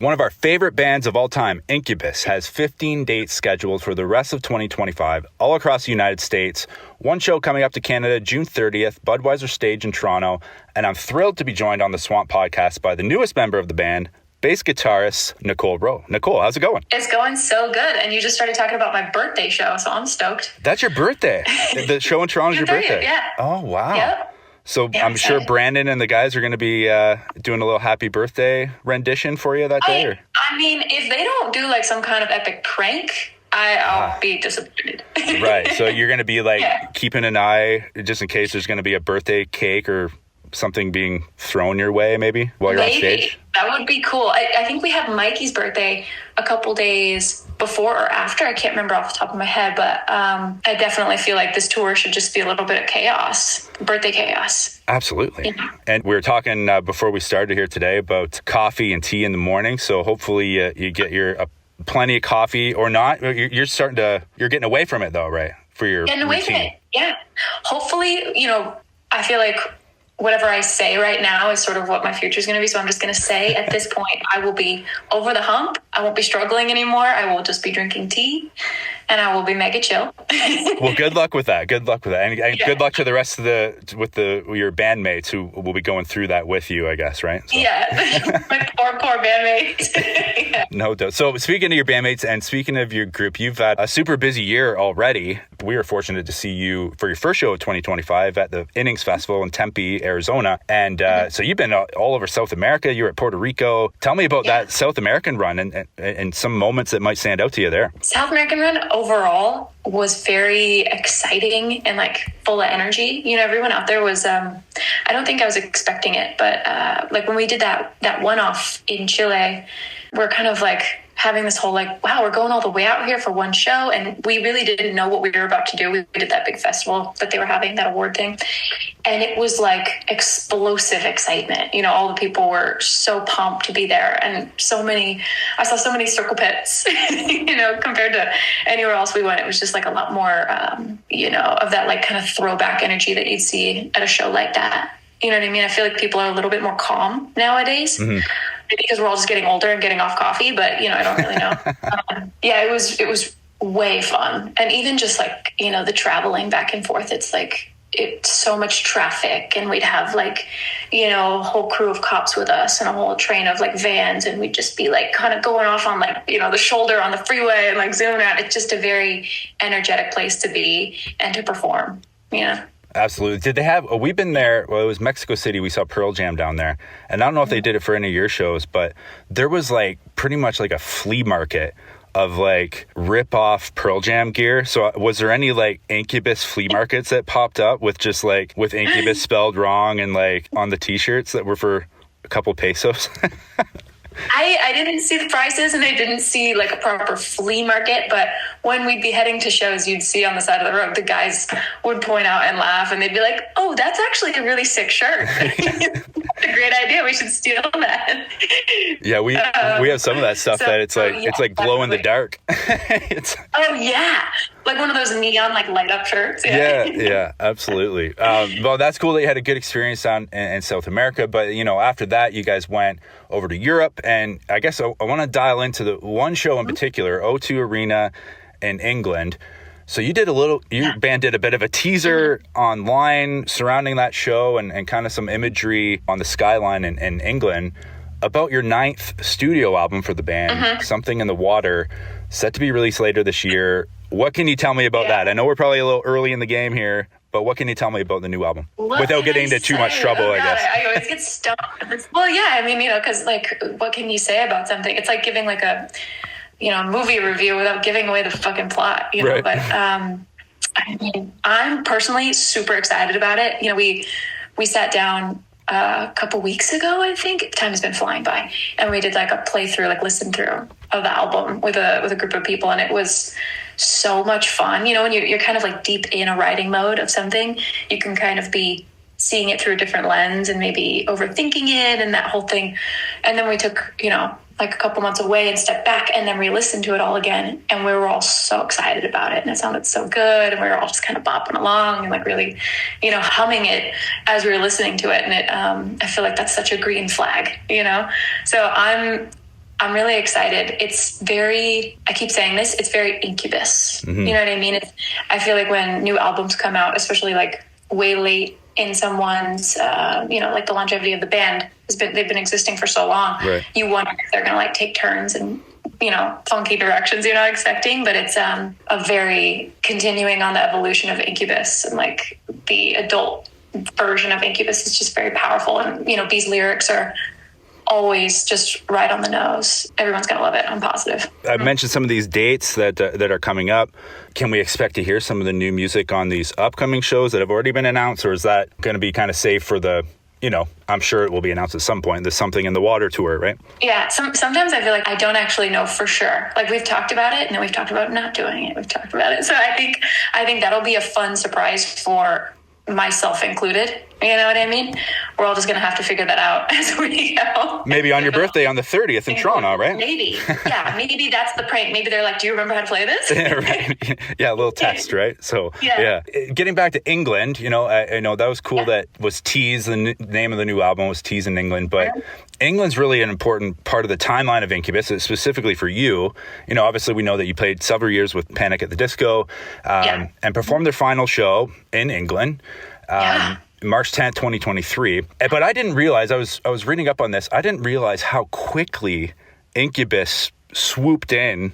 One of our favorite bands of all time, Incubus, has 15 dates scheduled for the rest of 2025 all across the United States. One show coming up to Canada, June 30th, Budweiser stage in Toronto. And I'm thrilled to be joined on the SWOMP podcast by the newest member of the band, bass guitarist Nicole Row. Nicole, how's it going? It's going so good. And you just started talking about my birthday show, so I'm stoked. That's your birthday? The show in Toronto is your birthday? Yeah. Oh, wow. Yep. So yeah, I'm sure Brandon and the guys are going to be doing a little happy birthday rendition for you that day? I mean, if they don't do like some kind of epic prank, I'll be disappointed. Right. So you're going to be like keeping an eye just in case there's going to be a birthday cake or something being thrown your way maybe while you're on stage? That would be cool. I think we have Mikey's birthday a couple days before or after. I can't remember off the top of my head, but I definitely feel like this tour should just be a little bit of chaos, birthday chaos. Absolutely. Yeah. And we were talking before we started here today about coffee and tea in the morning. So hopefully you get your plenty of coffee or not. You're getting away from it though, right? For your getting away from it. Yeah. Hopefully, I feel like whatever I say right now is sort of what my future is going to be. So I'm just going to say at this point, I will be over the hump. I won't be struggling anymore. I will just be drinking tea and I will be mega chill. Well, good luck with that. Good luck with that. And good luck to the rest of your bandmates who will be going through that with you, I guess, right? So. Yeah. My poor bandmates. Yeah. No doubt. So speaking of your bandmates and speaking of your group, you've had a super busy year already. We were fortunate to see you for your first show of 2025 at the Innings Festival in Tempe, Arizona. And so you've been all over South America. You were at Puerto Rico. Tell me about that South American run and some moments that might stand out to you there. South American run overall was very exciting and like full of energy. Everyone out there was, I don't think I was expecting it, but like when we did that one-off in Chile, we're kind of like having this whole like, wow, we're going all the way out here for one show. And we really didn't know what we were about to do. We did that big festival that they were having, that award thing. And it was like explosive excitement. All the people were so pumped to be there. And I saw so many circle pits, compared to anywhere else we went. It was just like a lot more, of that like kind of throwback energy that you'd see at a show like that. You know what I mean? I feel like people are a little bit more calm nowadays. Mm-hmm. Because we're all just getting older and getting off coffee, but I don't really know. It was way fun. And even just like, the traveling back and forth, it's like, it's so much traffic, and we'd have like, a whole crew of cops with us and a whole train of like vans. And we'd just be like kind of going off on like, the shoulder on the freeway and like zooming out. It's just a very energetic place to be and to perform, Absolutely. Did they have, we've been there, well, it was Mexico City. We saw Pearl Jam down there. And I don't know if they did it for any of your shows, but there was like pretty much like a flea market of like rip off Pearl Jam gear. So was there any like Incubus flea markets that popped up with just like with Incubus spelled wrong and like on the t-shirts that were for a couple pesos? I didn't see the prices and I didn't see like a proper flea market, but when we'd be heading to shows, you'd see on the side of the road, the guys would point out and laugh and they'd be like, oh, that's actually a really sick shirt. That's a great idea. We should steal that. Yeah, we have some of that stuff that it's like glow in the dark. Oh yeah. Like one of those neon like light up shirts. Yeah, absolutely. Well, that's cool that you had a good experience down in South America, but after that you guys went over to Europe, and I guess I want to dial into the one show in particular, O2 Arena in England. So your band did a bit of a teaser online surrounding that show and kind of some imagery on the skyline in England about your 9th studio album for the band, Something in the Water, set to be released later this year. What can you tell me about that? I know we're probably a little early in the game here, but what can you tell me about the new album? Without getting into too much trouble, I guess. I always get stuck. Well, yeah, I mean, because like, what can you say about something? It's like giving like a, movie review without giving away the fucking plot, Right. But I mean, I'm personally super excited about it. We sat down a couple weeks ago, I think. Time has been flying by, and we did like a playthrough, like listen through of the album with a group of people, and it was so much fun. When you're kind of like deep in a writing mode of something, you can kind of be seeing it through a different lens and maybe overthinking it and that whole thing. And then we took, like a couple months away and stepped back and then re-listened to it all again. And we were all so excited about it and it sounded so good. And we were all just kind of bopping along and like really, humming it as we were listening to it. And it, I feel like that's such a green flag, So I'm really excited. It's very, I keep saying this, it's very Incubus. You know what I mean? I feel like when new albums come out, especially like way late in someone's, like the longevity of the band they've been existing for so long. Right. You wonder if they're going to like take turns and, funky directions you're not expecting, but it's a very continuing on the evolution of Incubus, and like the adult version of Incubus is just very powerful. And, B's lyrics are always just right on the nose. Everyone's going to love it. I'm positive. I mentioned some of these dates that are coming up. Can we expect to hear some of the new music on these upcoming shows that have already been announced, or is that going to be kind of safe for the, I'm sure it will be announced at some point, the Something in the Water tour, right? Yeah. Sometimes I feel like I don't actually know for sure. Like we've talked about it and then we've talked about not doing it. We've talked about it. So I think that'll be a fun surprise for myself included. You know what I mean? We're all just going to have to figure that out as we go. Maybe on your birthday on the 30th in Toronto, right? Maybe. Yeah, maybe that's the prank. Maybe they're like, do you remember how to play this? Right. Yeah, a little test, right? So, yeah. Getting back to England, I know that was cool that was Tease, the name of the new album was Tease in England, but England's really an important part of the timeline of Incubus, specifically for you. Obviously we know that you played several years with Panic at the Disco and performed their final show in England. March 10th, 2023. But I didn't realize, I was reading up on this, I didn't realize how quickly Incubus swooped in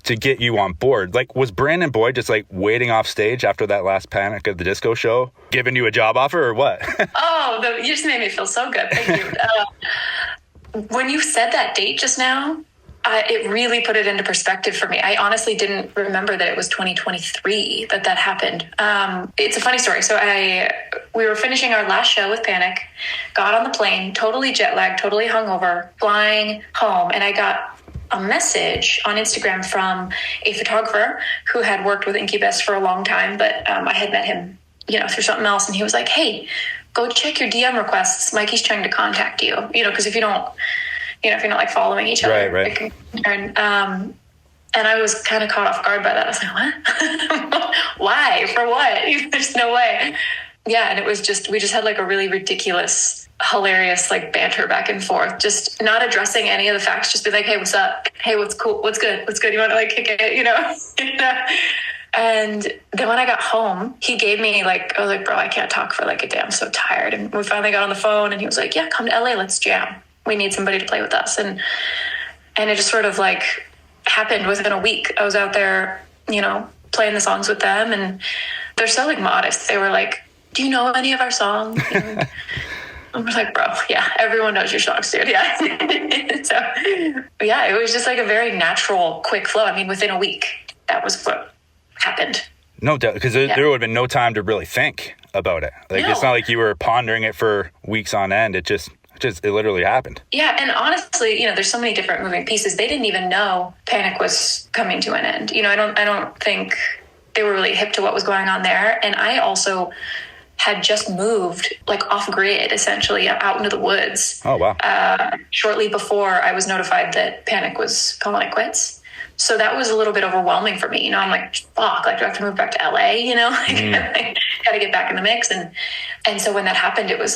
to get you on board. Like, was Brandon Boyd just like waiting off stage after that last Panic at the Disco show, giving you a job offer or what? You just made me feel so good. Thank you. When you said that date just now, it really put it into perspective for me. I honestly didn't remember that it was 2023 that happened. It's a funny story. So we were finishing our last show with Panic, got on the plane, totally jet lagged, totally hungover, flying home. And I got a message on Instagram from a photographer who had worked with Incubus for a long time, but I had met him, through something else. And he was like, hey, go check your DM requests. Mikey's trying to contact you, because if you're not like following each other, right. And I was kind of caught off guard by that. I was like, what? Why? For what? There's no way. Yeah. And it was we just had like a really ridiculous, hilarious, like banter back and forth, just not addressing any of the facts, just be like, hey, what's up? Hey, what's cool? What's good? What's good? You want to like kick it, And then when I got home, he gave me I was like, bro, I can't talk for like a day. I'm so tired. And we finally got on the phone and he was like, yeah, come to LA. Let's jam. We need somebody to play with us. And it just sort of like happened within a week. I was out there, playing the songs with them, and they're so like modest. They were like, do you know any of our songs? And I was like, bro, yeah, everyone knows your songs, dude. Yeah. So yeah, it was just like a very natural, quick flow. I mean, within a week, that was what happened. No doubt, because there would have been no time to really think about it. Like, It's not like you were pondering it for weeks on end. It literally happened. Yeah. And honestly, there's so many different moving pieces. They didn't even know Panic was coming to an end. I don't think they were really hip to what was going on there. And I also had just moved like off grid, essentially out into the woods. Oh, wow. Shortly before I was notified that Panic was calling it quits. So that was a little bit overwhelming for me. I'm like, fuck, like, do I have to move back to LA? Got to get back in the mix. And so when that happened, it was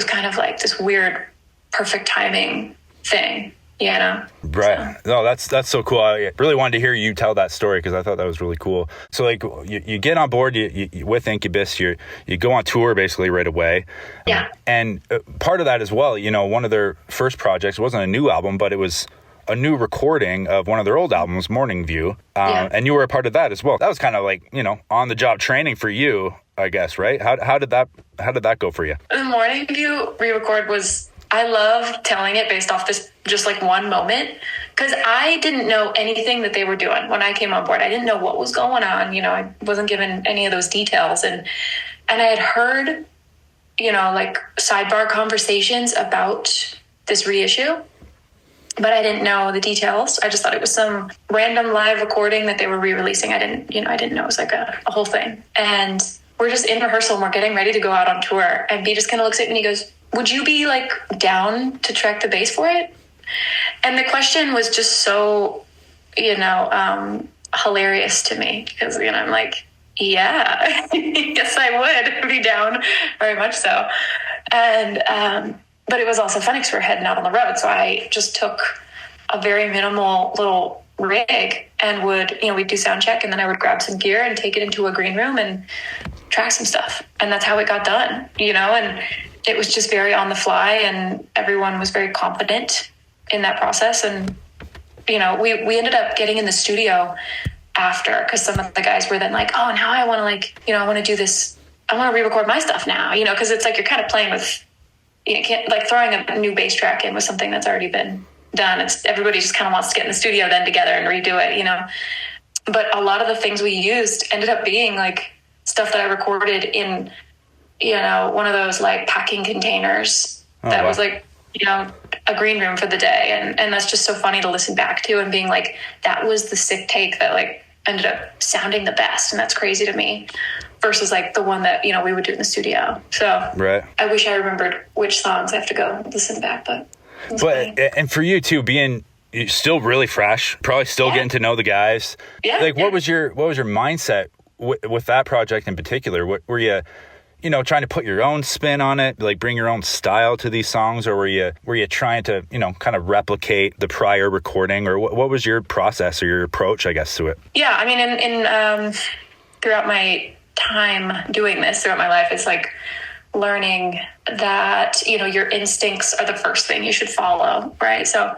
kind of like this weird, perfect timing thing, Right. So. No, that's so cool. I really wanted to hear you tell that story because I thought that was really cool. So like you get on board you with Incubus, you go on tour basically right away. Yeah. And part of that as well, one of their first projects wasn't a new album, but it was a new recording of one of their old albums, Morning View. And you were a part of that as well. That was kind of like, on the job training for you, I guess, right? How did that go for you? The Morning View re-record I love telling it based off this just like one moment, because I didn't know anything that they were doing when I came on board. I didn't know what was going on. I wasn't given any of those details. And I had heard, like sidebar conversations about this reissue, but I didn't know the details. I just thought it was some random live recording that they were re-releasing. I didn't know it was like a whole thing. And we're just in rehearsal and we're getting ready to go out on tour. And B just kind of looks at me and he goes, would you be like down to track the bass for it? And the question was just so, hilarious to me because, I'm like, yeah, yes, I would be down very much so. And, but it was also funny because we're heading out on the road. So I just took a very minimal little rig and would, we'd do sound check, and then I would grab some gear and take it into a green room and track some stuff. And that's how it got done, and it was just very on the fly, and everyone was very confident in that process. And, we ended up getting in the studio after, because some of the guys were then like, oh, now I want to I want to do this. I want to re-record my stuff now, because it's like you're kind of playing with, you can't, like, throwing a new bass track in with something that's already been done. It's everybody just kind of wants to get in the studio then together and redo it, But a lot of the things we used ended up being like stuff that I recorded in, one of those like packing containers that was like, a green room for the day. And that's just so funny to listen back to and being like, that was the sick take that like ended up sounding the best. And that's crazy to me versus like the one that, we would do in the studio. So right. I wish I remembered which songs. I have to go listen back, and for you too, being still really fresh, probably still getting to know the guys. Yeah. Like what was your mindset with that project in particular? What were you, trying to put your own spin on it, like bring your own style to these songs, or were you trying to, kind of replicate the prior recording, or what was your process or your approach, I guess, to it? Yeah. I mean, in throughout my time doing this, throughout my life, it's like learning that, your instincts are the first thing you should follow. Right. So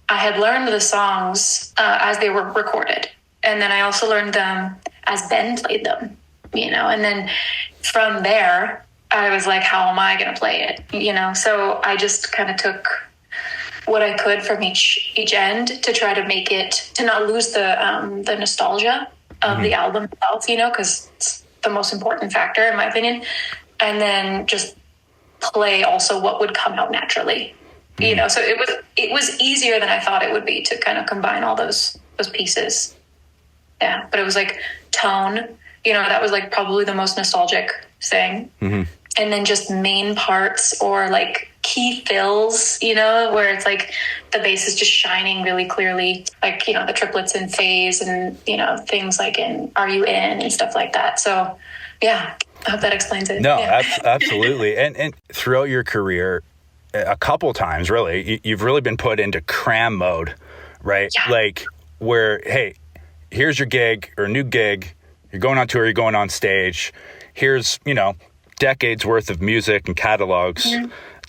I had learned the songs as they were recorded. And then I also learned them as Ben played them, and then from there, I was like, how am I going to play it? So I just kind of took what I could from each end to try to make it, to not lose the nostalgia of the album itself, because it's the most important factor in my opinion. And then just play also what would come out naturally, so it was easier than I thought it would be to kind of combine all those pieces. Yeah. But it was like tone, that was like probably the most nostalgic thing. Mm-hmm. And then just main parts or like key fills, where it's like the bass is just shining really clearly, like, the triplets in phase and, things like in Are You In and stuff like that. So yeah, I hope that explains it. No, yeah. Absolutely. And throughout your career, a couple times really, you've really been put into cram mode, right? Yeah. Like where, hey, here's your gig or a new gig. You're going on tour, you're going on stage. Here's, decades worth of music and catalogs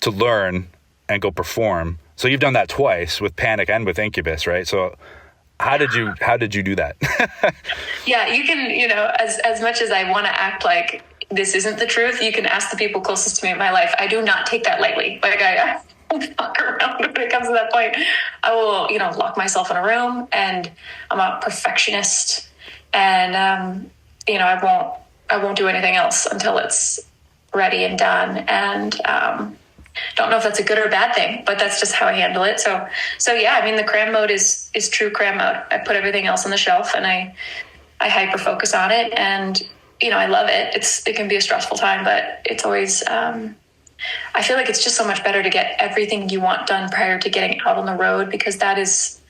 to learn and go perform. So you've done that twice with Panic and with Incubus, right? So how did you do that? Yeah, you can, as much as I want to act like this isn't the truth, you can ask the people closest to me in my life. I do not take that lightly. Like I fuck around when it comes to that point. I will, lock myself in a room, and I'm a perfectionist, and I won't do anything else until it's ready and done. And don't know if that's a good or bad thing, but that's just how I handle it. So yeah, I mean, the cram mode is true cram mode. I put everything else on the shelf and I hyper focus on it, and I love it. It can be a stressful time, but it's always I feel like it's just so much better to get everything you want done prior to getting out on the road, because that is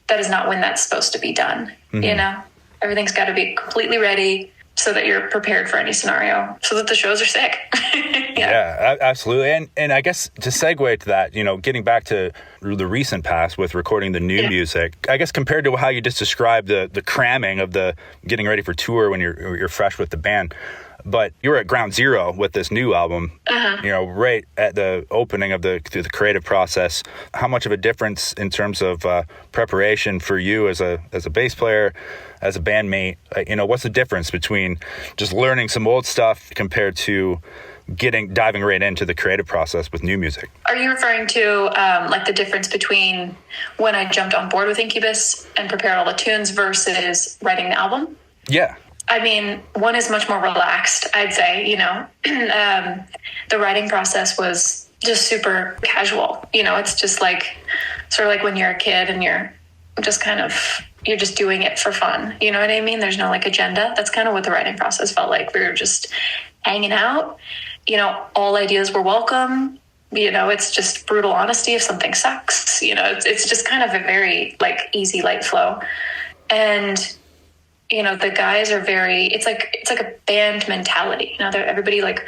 not when that's supposed to be done. Mm-hmm. Everything's got to be completely ready so that you're prepared for any scenario, so that the shows are sick. Yeah, absolutely. And I guess to segue to that, getting back to the recent past with recording the new music, I guess compared to how you just described the cramming of the getting ready for tour when you're fresh with the band, but you were at ground zero with this new album, right at the opening of the creative process. How much of a difference in terms of preparation for you as a bass player, as a bandmate? What's the difference between just learning some old stuff compared to diving right into the creative process with new music? Are you referring to like the difference between when I jumped on board with Incubus and prepared all the tunes versus writing the album? Yeah. I mean, one is much more relaxed, I'd say. The writing process was just super casual. It's just like sort of like when you're a kid and you're just doing it for fun. You know what I mean? There's no like agenda. That's kind of what the writing process felt like. We were just hanging out. All ideas were welcome. It's just brutal honesty if something sucks. It's just kind of a very like easy, light flow. And the guys are it's like a band mentality. Everybody like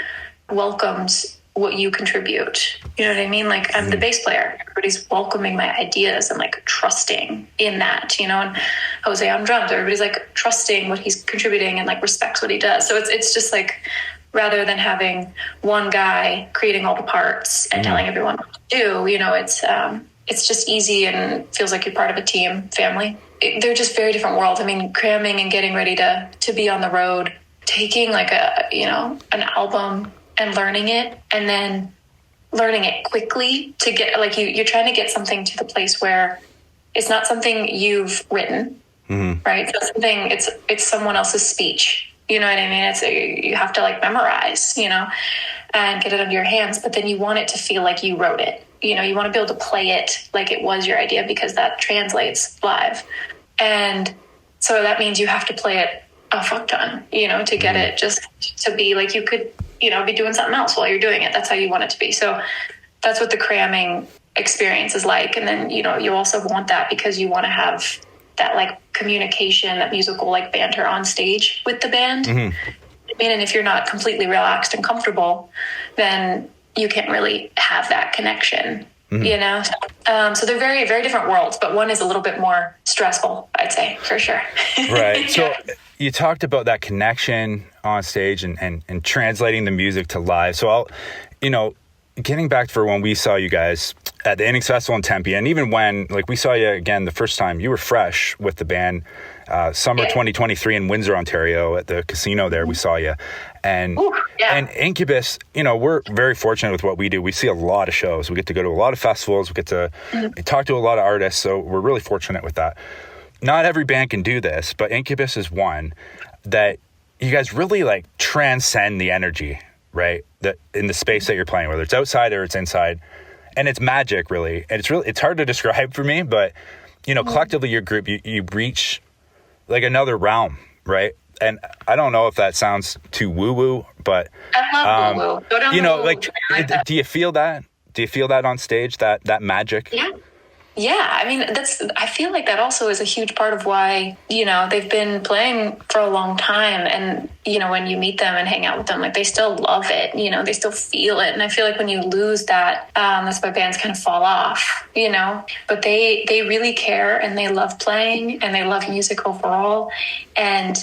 welcomes what you contribute. You know what I mean? Like, I'm the bass player. Everybody's welcoming my ideas and like trusting in that, you know, and Jose on drums, everybody's like trusting what he's contributing and like respects what he does. So it's just like, rather than having one guy creating all the parts and telling everyone what to do, you know, it's just easy and feels like you're part of a team, family. They're just very different worlds. I mean, cramming and getting ready to be on the road, taking like an album and learning it, and then learning it quickly to get like you're trying to get something to the place where it's not something you've written, right? So it's someone else's speech. You know what I mean? You have to like memorize, you know, and get it under your hands, but then you want it to feel like you wrote it. You know, you want to be able to play it like it was your idea, because that translates live. And so that means you have to play it a fuck ton, you know, to get it just to be like, you could, you know, be doing something else while you're doing it. That's how you want it to be. So that's what the cramming experience is like. And then, you know, you also want that because you want to have that like communication, that musical like banter on stage with the band. I mean, and if you're not completely relaxed and comfortable, then you can't really have that connection, you know? So they're very, very different worlds, but one is a little bit more stressful, I'd say, for sure. Right. So you talked about that connection on stage and translating the music to live. So I'll, you know, getting back for when we saw you guys at the Innings Festival in Tempe, and even when like we saw you again the first time, you were fresh with the band, summer 2023 in Windsor, Ontario, at the casino there. We saw you, and and Incubus. You know, we're very fortunate with what we do. We see a lot of shows. We get to go to a lot of festivals. We get to talk to a lot of artists. So we're really fortunate with that. Not every band can do this, but Incubus is one that you guys really like transcend the energy, right? That in the space that you're playing, whether it's outside or it's inside, and it's magic, really. And it's hard to describe for me, but you know, collectively, your group, you reach like another realm, right? And I don't know if that sounds too woo-woo, but I love woo-woo. You know, like, do you feel that? Do you feel that on stage? That magic? Yeah, I mean, I feel like that also is a huge part of why, you know, they've been playing for a long time. And, you know, when you meet them and hang out with them, like they still love it, you know, they still feel it. And I feel like when you lose that, that's why bands kind of fall off, you know, but they really care and they love playing and they love music overall. And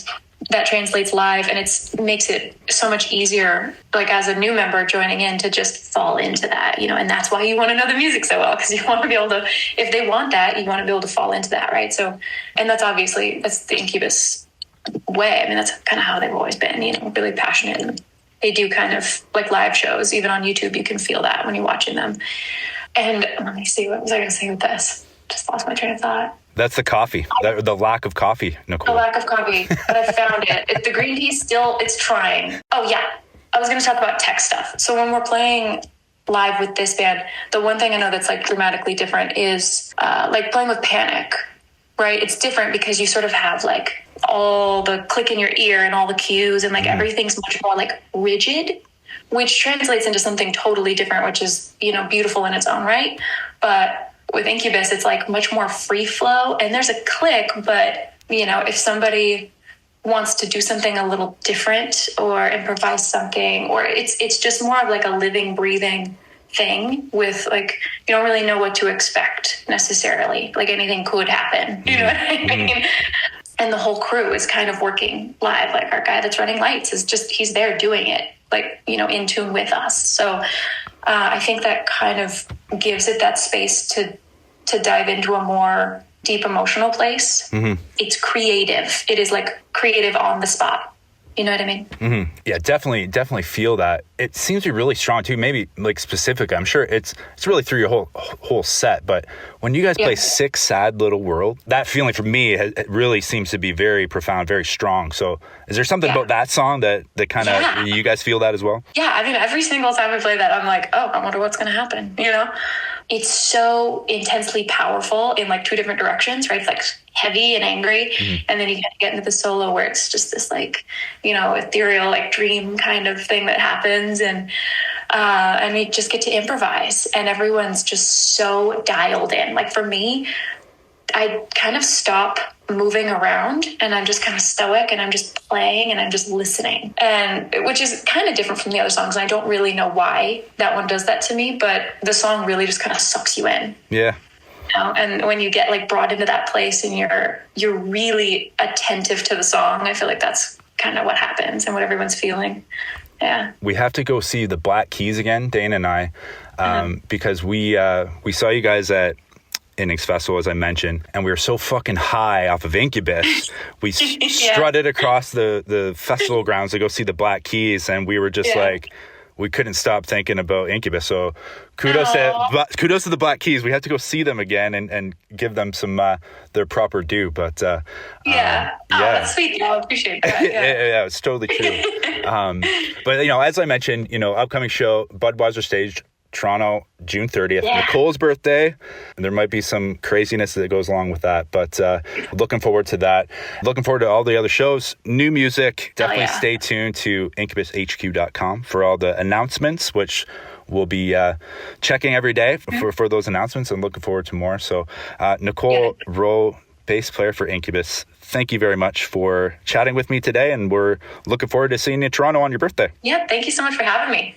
that translates live, and it makes it so much easier, like as a new member joining in, to just fall into that, you know, and that's why you want to know the music so well, because you want to be able to, if they want that, you want to be able to fall into that, right? So, and that's the Incubus way. I mean, that's kind of how they've always been, you know, really passionate, and they do kind of like live shows, even on YouTube, you can feel that when you're watching them. And let me see, what was I going to say with this? Just lost my train of thought. That's the coffee, the lack of coffee, Nicole. The lack of coffee, but I found it. The green tea still, it's trying. Oh yeah, I was going to talk about tech stuff. So when we're playing live with this band, the one thing I know that's like dramatically different is like playing with Panic, right? It's different because you sort of have like all the click in your ear and all the cues, and like everything's much more like rigid, which translates into something totally different, which is, you know, beautiful in its own right. But with Incubus, it's like much more free flow, and there's a click, but you know, if somebody wants to do something a little different or improvise something, or it's just more of like a living, breathing thing with like, you don't really know what to expect necessarily. Like anything could happen, you know what I mean? And the whole crew is kind of working live. Like our guy that's running lights is just, he's there doing it, like, you know, in tune with us. So I think that kind of gives it that space to dive into a more deep emotional place. It's creative. It is like creative on the spot. You know what I mean? Yeah, definitely feel that. It seems to be really strong too. Maybe like specific. I'm sure it's really through your whole set. But when you guys play Sick Sad Little World, that feeling for me, it really seems to be very profound, very strong. So is there something about that song that kind of you guys feel that as well? Yeah, I mean, every single time we play that, I'm like, oh, I wonder what's going to happen. You know, it's so intensely powerful in like two different directions, right? It's like heavy and angry, and then you kind of get into the solo where it's just this like, you know, ethereal like dream kind of thing that happens, and we just get to improvise, and everyone's just so dialed in. Like for me, I kind of stop moving around and I'm just kind of stoic and I'm just playing and I'm just listening, and which is kind of different from the other songs. I don't really know why that one does that to me, but the song really just kind of sucks you in. Yeah. And when you get like brought into that place and you're really attentive to the song, I feel like that's kind of what happens and what everyone's feeling. Yeah. We have to go see the Black Keys again, Dana and I, because we saw you guys at Innings Festival, as I mentioned, and we were so fucking high off of Incubus. We strutted across the festival grounds to go see the Black Keys, and we were just like, we couldn't stop thinking about Incubus. So kudos to the Black Keys. We have to go see them again and give them some their proper due. But that's sweet. I appreciate that. Yeah, it's totally true. But as I mentioned, upcoming show, Budweiser stage, Toronto, June 30th, Nicole's birthday, and there might be some craziness that goes along with that, but looking forward to that. Looking forward to all the other shows, new music. Definitely stay tuned to incubushq.com for all the announcements, which we'll be checking every day for those announcements, and looking forward to more. So Nicole Row, bass player for Incubus, thank you very much for chatting with me today, and we're looking forward to seeing you in Toronto on your birthday. Yeah, thank you so much for having me.